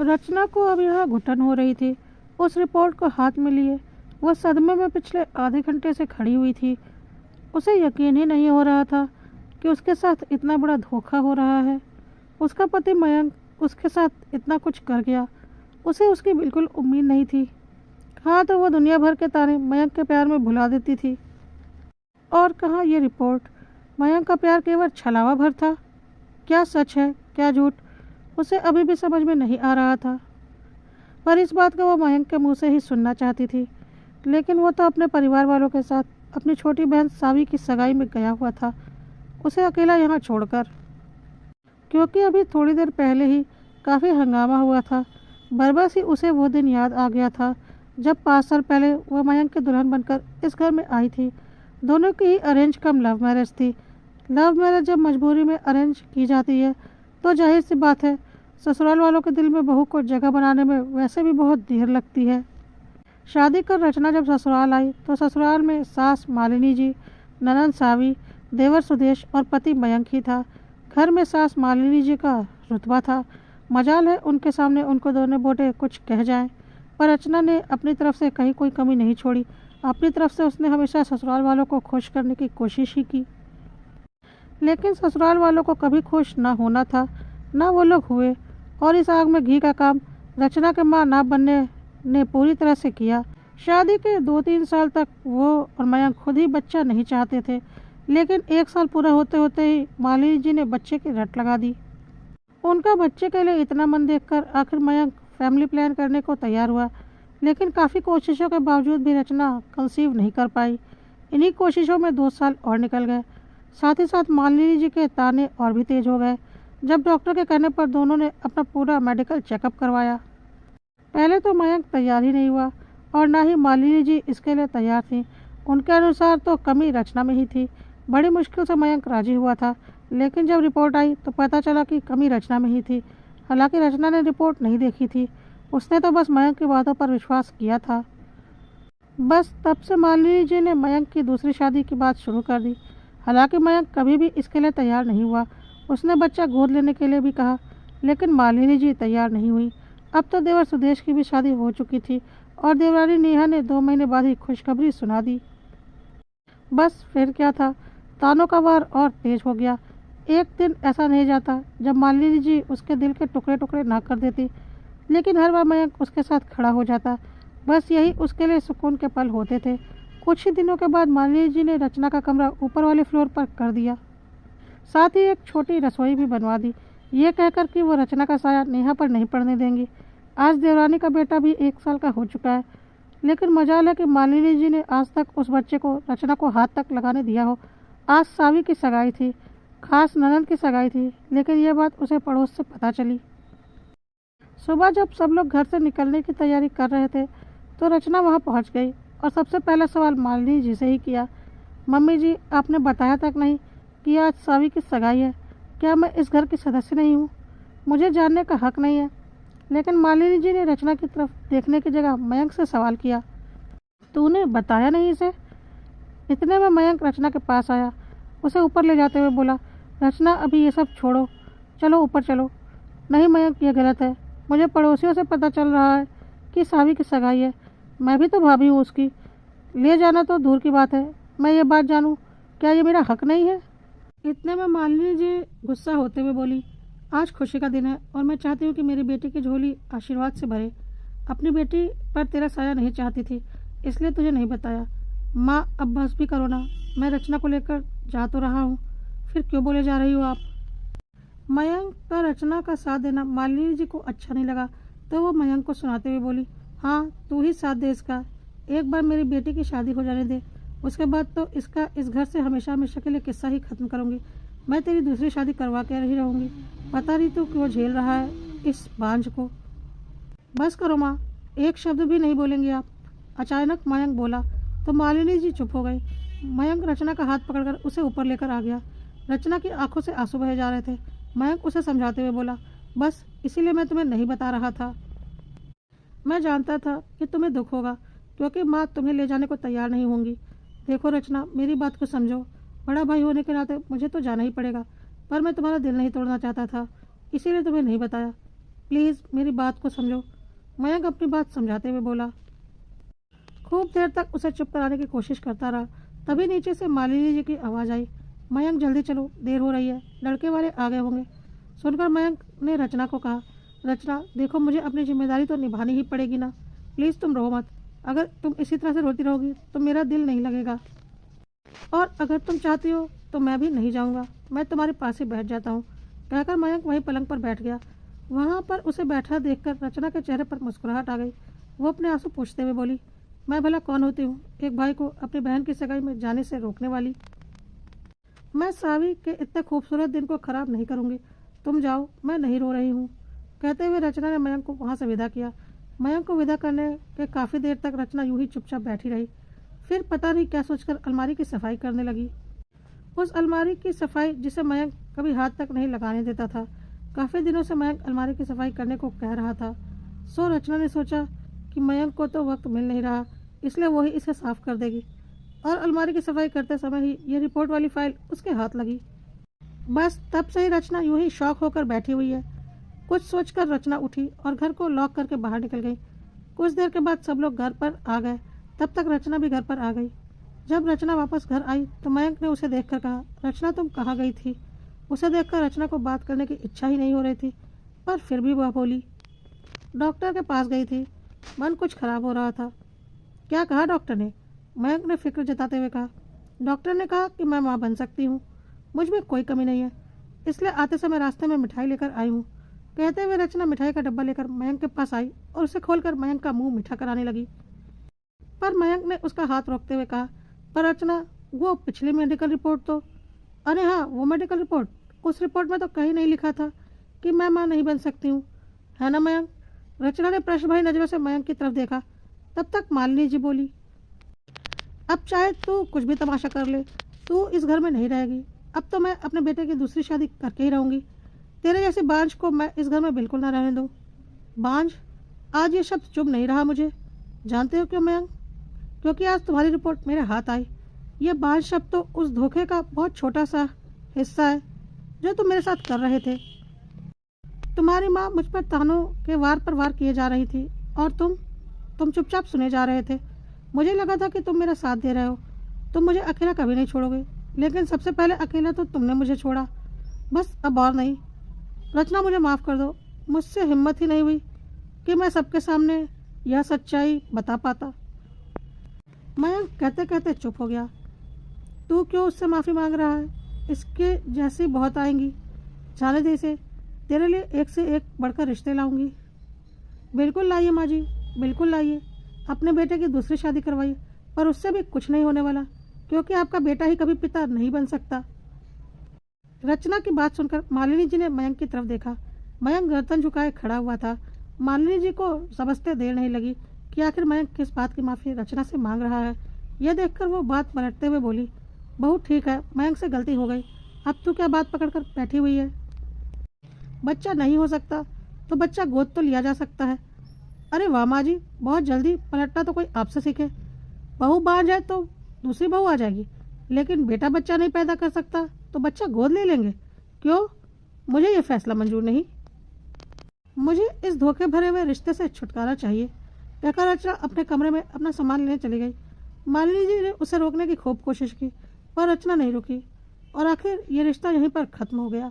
रचना को अब यहाँ घुटन हो रही थी। उस रिपोर्ट को हाथ में लिए वह सदमे में पिछले आधे घंटे से खड़ी हुई थी। उसे यकीन ही नहीं हो रहा था कि उसके साथ इतना बड़ा धोखा हो रहा है। उसका पति मयंक उसके साथ इतना कुछ कर गया, उसे उसकी बिल्कुल उम्मीद नहीं थी। हाँ, तो वह दुनिया भर के ताने मयंक के प्यार में भुला देती थी। और कहाँ ये रिपोर्ट? मयंक का प्यार केवल छलावा भर था। क्या सच है, क्या झूठ, उसे अभी भी समझ में नहीं आ रहा था। पर इस बात को वो मयंक के मुंह से ही सुनना चाहती थी। लेकिन वो तो अपने परिवार वालों के साथ अपनी छोटी बहन सावी की सगाई में गया हुआ था, उसे अकेला यहाँ छोड़कर। क्योंकि अभी थोड़ी देर पहले ही काफ़ी हंगामा हुआ था। बरबस ही उसे वो दिन याद आ गया था जब 5 साल पहले वह मयंक की दुल्हन बनकर इस घर में आई थी। दोनों की ही अरेंज कम लव मैरिज थी। लव मैरिज जब मजबूरी में अरेंज की जाती है तो जाहिर सी बात है ससुराल वालों के दिल में बहू को जगह बनाने में वैसे भी बहुत देर लगती है। शादी कर रचना जब ससुराल आई तो ससुराल में सास मालिनी जी, ननंद सावी, देवर सुदेश और पति मयंक ही था। घर में सास मालिनी जी का रुतबा था। मजाल है उनके सामने उनको दोनों बोटे कुछ कह जाएं, पर रचना ने अपनी तरफ से कहीं कोई कमी नहीं छोड़ी। अपनी तरफ से उसने हमेशा ससुराल वालों को खुश करने की कोशिश ही की। लेकिन ससुराल वालों को कभी खुश ना होना था, ना वो लोग हुए। और इस आग में घी का काम रचना के मां ना बनने ने पूरी तरह से किया। शादी के 2-3 साल तक वो और मयंक खुद ही बच्चा नहीं चाहते थे। लेकिन 1 साल पूरा होते होते ही मालिनी जी ने बच्चे की रट लगा दी। उनका बच्चे के लिए इतना मन देखकर आखिर मयंक फैमिली प्लान करने को तैयार हुआ। लेकिन काफ़ी कोशिशों के बावजूद भी रचना कंसीव नहीं कर पाई। इन्हीं कोशिशों में 2 साल और निकल गए। साथ ही साथ मालिनी जी के ताने और भी तेज हो गए जब डॉक्टर के कहने पर दोनों ने अपना पूरा मेडिकल चेकअप करवाया। पहले तो मयंक तैयार ही नहीं हुआ और ना ही मालिनी जी इसके लिए तैयार थी। उनके अनुसार तो कमी रचना में ही थी। बड़ी मुश्किल से मयंक राजी हुआ था। लेकिन जब रिपोर्ट आई तो पता चला कि कमी रचना में ही थी। हालांकि रचना ने रिपोर्ट नहीं देखी थी, उसने तो बस मयंक की बातों पर विश्वास किया था। बस तब से मालिनी जी ने मयंक की दूसरी शादी की बात शुरू कर दी। हालांकि मयंक कभी भी इसके लिए तैयार नहीं हुआ। उसने बच्चा गोद लेने के लिए भी कहा, लेकिन मालिनी जी तैयार नहीं हुई। अब तो देवर सुदेश की भी शादी हो चुकी थी और देवरानी नेहा ने 2 महीने बाद ही खुशखबरी सुना दी। बस फिर क्या था, तानों का वार और तेज हो गया। एक दिन ऐसा नहीं जाता जब मालिनी जी उसके दिल के टुकड़े टुकड़े ना कर देती। लेकिन हर बार मयंक उसके साथ खड़ा हो जाता। बस यही उसके लिए सुकून के पल होते थे। कुछ ही दिनों के बाद मालिनी जी ने रचना का कमरा ऊपर वाले फ्लोर पर कर दिया। साथ ही एक छोटी रसोई भी बनवा दी, ये कहकर कि वो रचना का साया नेहा पर नहीं पड़ने देंगी। आज देवरानी का बेटा भी 1 साल का हो चुका है। लेकिन मजाल है कि मालिनी जी ने आज तक उस बच्चे को रचना को हाथ तक लगाने दिया हो। आज सावी की सगाई थी, खास ननंद की सगाई थी, लेकिन यह बात उसे पड़ोस से पता चली। सुबह जब सब लोग घर से निकलने की तैयारी कर रहे थे तो रचना वहां पहुंच गई और सबसे पहला सवाल मालिनी जी से ही किया। मम्मी जी, आपने बताया तक नहीं कि आज सावी की सगाई है। क्या मैं इस घर की सदस्य नहीं हूँ? मुझे जानने का हक नहीं है? लेकिन मालिनी जी ने रचना की तरफ देखने की जगह मयंक से सवाल किया, तूने बताया नहीं इसे? इतने में मयंक रचना के पास आया। उसे ऊपर ले जाते हुए बोला, रचना अभी ये सब छोड़ो, चलो ऊपर चलो। नहीं मयंक, ये गलत है। मुझे पड़ोसियों से पता चल रहा है कि सावी की सगाई है। मैं भी तो भाभी हूँ उसकी। ले जाना तो दूर की बात है, मैं ये बात जानूँ, क्या ये मेरा हक नहीं है? इतने में मालिनी जी गुस्सा होते हुए बोली, आज खुशी का दिन है और मैं चाहती हूँ कि मेरी बेटी की झोली आशीर्वाद से भरे। अपनी बेटी पर तेरा साया नहीं चाहती थी, इसलिए तुझे नहीं बताया। माँ, अब बस भी करो ना, मैं रचना को लेकर जा तो रहा हूँ, फिर क्यों बोले जा रही हो आप? मयंक का रचना का साथ देना मालिनी जी को अच्छा नहीं लगा, तो वो मयंक को सुनाते हुए बोली, हाँ तू ही साथ दे इसका। एक बार मेरी बेटी की शादी हो जाने दे, उसके बाद तो इसका इस घर से हमेशा हमेशा के लिए किस्सा ही खत्म करूँगी। मैं तेरी दूसरी शादी करवा के ही रहूँगी। पता नहीं तू क्यों झेल रहा है इस बांझ को। बस करो माँ, एक शब्द भी नहीं बोलेंगे आप। अचानक मयंक बोला तो मालिनी जी चुप हो गई। मयंक रचना का हाथ पकड़कर उसे ऊपर लेकर आ गया। रचना की आंखों से आंसू बहे जा रहे थे। मयंक उसे समझाते हुए बोला, बस इसीलिए मैं तुम्हें नहीं बता रहा था। मैं जानता था कि तुम्हें दुख होगा, क्योंकि माँ तुम्हें ले जाने को तैयार नहीं होंगी। देखो रचना, मेरी बात को समझो। बड़ा भाई होने के नाते मुझे तो जाना ही पड़ेगा, पर मैं तुम्हारा दिल नहीं तोड़ना चाहता था, इसीलिए तुम्हें नहीं बताया। प्लीज़ मेरी बात को समझो। मयंक अपनी बात समझाते हुए बोला। खूब देर तक उसे चुप कराने की कोशिश करता रहा। तभी नीचे से मालिनी जी की आवाज़ आई, मयंक जल्दी चलो, देर हो रही है, लड़के वाले आ गए होंगे। सुनकर मयंक ने रचना को कहा, रचना देखो, मुझे अपनी जिम्मेदारी तो निभानी ही पड़ेगी ना, प्लीज़ तुम रो मत। अगर तुम इसी तरह से रोती रहोगी तो मेरा दिल नहीं लगेगा, और अगर तुम चाहती हो तो मैं भी नहीं जाऊंगा, मैं तुम्हारे पास ही बैठ जाता हूँ। कहकर मयंक वहीं पलंग पर बैठ गया। वहाँ पर उसे बैठा देखकर रचना के चेहरे पर मुस्कुराहट आ गई। वो अपने आंसू पोंछते हुए बोली, मैं भला कौन होती हूँ एक भाई को अपनी बहन की सगाई में जाने से रोकने वाली। मैं सावी के इतने खूबसूरत दिन को खराब नहीं करूँगी, तुम जाओ, मैं नहीं रो रही हूँ। कहते हुए रचना ने मयंक को वहाँ से विदा किया। मयंक को विदा करने के काफ़ी देर तक रचना यूं ही चुपचाप बैठी रही। फिर पता नहीं क्या सोचकर अलमारी की सफाई करने लगी। उस अलमारी की सफाई जिसे मयंक कभी हाथ तक नहीं लगाने देता था। काफ़ी दिनों से मयंक अलमारी की सफाई करने को कह रहा था। सो रचना ने सोचा कि मयंक को तो वक्त मिल नहीं रहा, इसलिए वही इसे साफ कर देगी। और अलमारी की सफाई करते समय ही ये रिपोर्ट वाली फाइल उसके हाथ लगी। बस तब से ही रचना यूं ही शौक होकर बैठी हुई है। कुछ सोचकर रचना उठी और घर को लॉक करके बाहर निकल गई। कुछ देर के बाद सब लोग घर पर आ गए। तब तक रचना भी घर पर आ गई। जब रचना वापस घर आई तो मयंक ने उसे देखकर कहा, रचना तुम कहाँ गई थी? उसे देखकर रचना को बात करने की इच्छा ही नहीं हो रही थी, पर फिर भी वह बोली, डॉक्टर के पास गई थी, मन कुछ खराब हो रहा था। क्या कहा डॉक्टर ने? मयंक ने फिक्र जताते हुए कहा, डॉक्टर ने कहा कि मैं माँ बन सकती हूँ, मुझ में कोई कमी नहीं है, इसलिए आते समय रास्ते में मिठाई लेकर आई हूँ। कहते हुए रचना मिठाई का डब्बा लेकर मयंक के पास आई और उसे खोलकर मयंक का मुंह मीठा कराने लगी। पर मयंक ने उसका हाथ रोकते हुए कहा, पर रचना, वो पिछली मेडिकल रिपोर्ट तो, अरे हाँ वो मेडिकल रिपोर्ट, उस रिपोर्ट में तो कहीं नहीं लिखा था कि मैं माँ नहीं बन सकती हूँ, है ना मयंक? रचना ने प्रश्नभरी नजरों से मयंक की तरफ देखा। तब तक मालिनी जी बोली, अब चाहे तू कुछ भी तमाशा कर ले, तू इस घर में नहीं रहेगी। अब तो मैं अपने बेटे की दूसरी शादी करके ही रहूंगी। तेरे जैसे बांझ को मैं इस घर में बिल्कुल ना रहने दूँ। बांझ? आज ये शब्द चुभ नहीं रहा मुझे। जानते हो क्यों मयंक? क्योंकि आज तुम्हारी रिपोर्ट मेरे हाथ आई। ये बांझ शब्द तो उस धोखे का बहुत छोटा सा हिस्सा है जो तुम मेरे साथ कर रहे थे। तुम्हारी माँ मुझ पर तानों के वार पर वार किए जा रही थी और तुम चुपचाप सुने जा रहे थे। मुझे लगा था कि तुम मेरा साथ दे रहे हो, तुम मुझे अकेला कभी नहीं छोड़ोगे, लेकिन सबसे पहले अकेला तो तुमने मुझे छोड़ा। बस अब और नहीं। रचना मुझे माफ़ कर दो, मुझसे हिम्मत ही नहीं हुई कि मैं सबके सामने यह सच्चाई बता पाता। मयंक कहते कहते चुप हो गया। तू क्यों उससे माफ़ी मांग रहा है? इसके जैसी बहुत आएंगी, जाने दे इसे, तेरे लिए एक से एक बढ़कर रिश्ते लाऊंगी। बिल्कुल लाइए माँ जी, बिल्कुल लाइए, अपने बेटे की दूसरी शादी करवाइए, पर उससे भी कुछ नहीं होने वाला, क्योंकि आपका बेटा ही कभी पिता नहीं बन सकता। रचना की बात सुनकर मालिनी जी ने मयंक की तरफ देखा। मयंक गर्दन झुकाए खड़ा हुआ था। मालिनी जी को समझते देर नहीं लगी कि आखिर मयंक किस बात की माफ़ी रचना से मांग रहा है। यह देखकर वो बात पलटते हुए बोली, बहू ठीक है, मयंक से गलती हो गई, अब तू क्या बात पकड़कर बैठी हुई है? बच्चा नहीं हो सकता तो बच्चा गोद तो लिया जा सकता है। अरे वाह माँ जी, बहुत जल्दी पलटना तो कोई आपसे सीखे। बहू बाहर जाए तो दूसरी बहू आ जाएगी, लेकिन बेटा बच्चा नहीं पैदा कर सकता तो बच्चा गोद ले लेंगे। क्यों? मुझे ये फैसला मंजूर नहीं। मुझे इस धोखे भरे हुए रिश्ते से छुटकारा चाहिए। कहकर रचना अपने कमरे में अपना सामान लेने चली गई। मालिनी जी ने उसे रोकने की खूब कोशिश की, पर रचना नहीं रुकी और आखिर ये रिश्ता यहीं पर खत्म हो गया।